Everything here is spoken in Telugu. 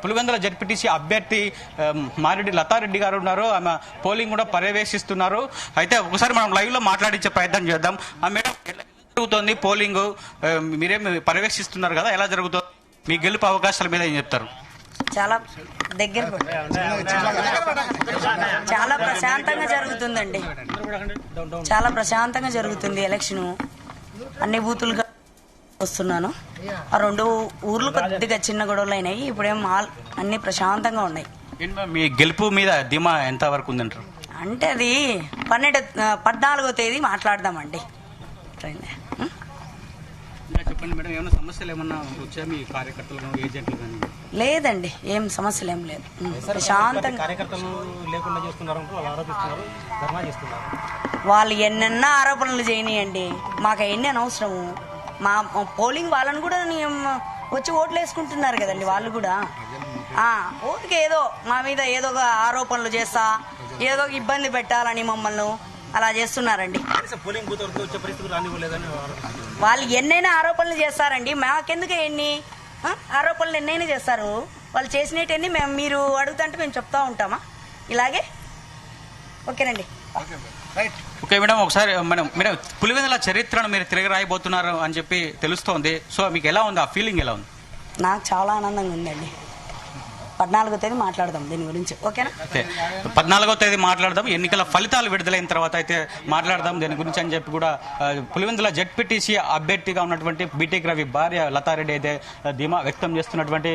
పులివెందుల జడ్పీటీసీ అభ్యర్థి మారెడ్డి లతారెడ్డి గారు ఉన్నారు. ఆమె పోలింగ్ కూడా పర్యవేక్షిస్తున్నారు. అయితే ఒకసారి మనం లైవ్ లో మాట్లాడించే ప్రయత్నం చేద్దాం. మేడం, ఎలా జరుగుతోంది పోలింగ్? మీరేం పర్యవేక్షిస్తున్నారు కదా, ఎలా జరుగుతుంది? మీ గెలుపు అవకాశాల మీద ఏం చెప్తారు? చాలా దగ్గర చాలా ప్రశాంతంగా జరుగుతుందండి. చాలా ప్రశాంతంగా జరుగుతుంది ఎలక్షన్. అన్ని బూతులుగా వస్తున్నాను. ఆ 2 ఊర్లు కొద్దిగా చిన్న గొడవలు అయినాయి. ఇప్పుడేం అన్ని ప్రశాంతంగా ఉన్నాయి. మీ గెలుపు మీద ధీమా ఎంత వరకు ఉందంటారు? అంటే అది 14వ తేదీ మాట్లాడదామండి. చెప్పండి మేడం, ఏమైనా సమస్యలు ఏమన్నా వచ్చా మీ కార్యకర్తలు ఏజెంట్లు కానీ? లేదండి, ఏం సమస్యలు ఏం లేదు. ప్రశాంతంగా వాళ్ళు ఎన్నెన్నో ఆరోపణలు చేయనియండి, మాకు ఎన్ని అనవసరము. మా పోలింగ్ వాళ్ళని కూడా వచ్చి ఓట్లు వేసుకుంటున్నారు కదండి. వాళ్ళు కూడా ఓటుకి ఏదో మా మీద ఏదో ఒక ఆరోపణలు చేస్తా, ఏదో ఇబ్బంది పెట్టాలని మమ్మల్ని అలా చేస్తున్నారండి. వాళ్ళు ఎన్నైనా ఆరోపణలు చేస్తారండి. మాకెందుకు ఎన్ని ఆరోపణలు ఎన్నైనా చేస్తారు. వాళ్ళు చేసినవన్నీ మేము మీరు అడుగుతుంటే మేము చెప్తా ఉంటామా ఇలాగే? ఓకేనండి. ఓకే మేడం, ఒకసారి మేడం పులివెందుల చరిత్రను మీరు తిరిగి రాయబోతున్నారు అని చెప్పి తెలుస్తోంది. సో మీకు ఎలా ఉంది, ఆ ఫీలింగ్ ఎలా ఉంది? నాకు చాలా ఆనందంగా ఉందండి. 14వ తేదీ మాట్లాడదాం దీని గురించి, ఓకేనా? 14వ తేదీ మాట్లాడదాం. ఎన్నికల ఫలితాలు విడుదలైన తర్వాత అయితే మాట్లాడదాం దీని గురించి అని చెప్పి కూడా పులివెందుల జడ్పీటీసీ అభ్యర్థిగా ఉన్నటువంటి బీటెక్ రవి భార్య లతారెడ్డి అయితే ధీమా వ్యక్తం చేస్తున్నటువంటి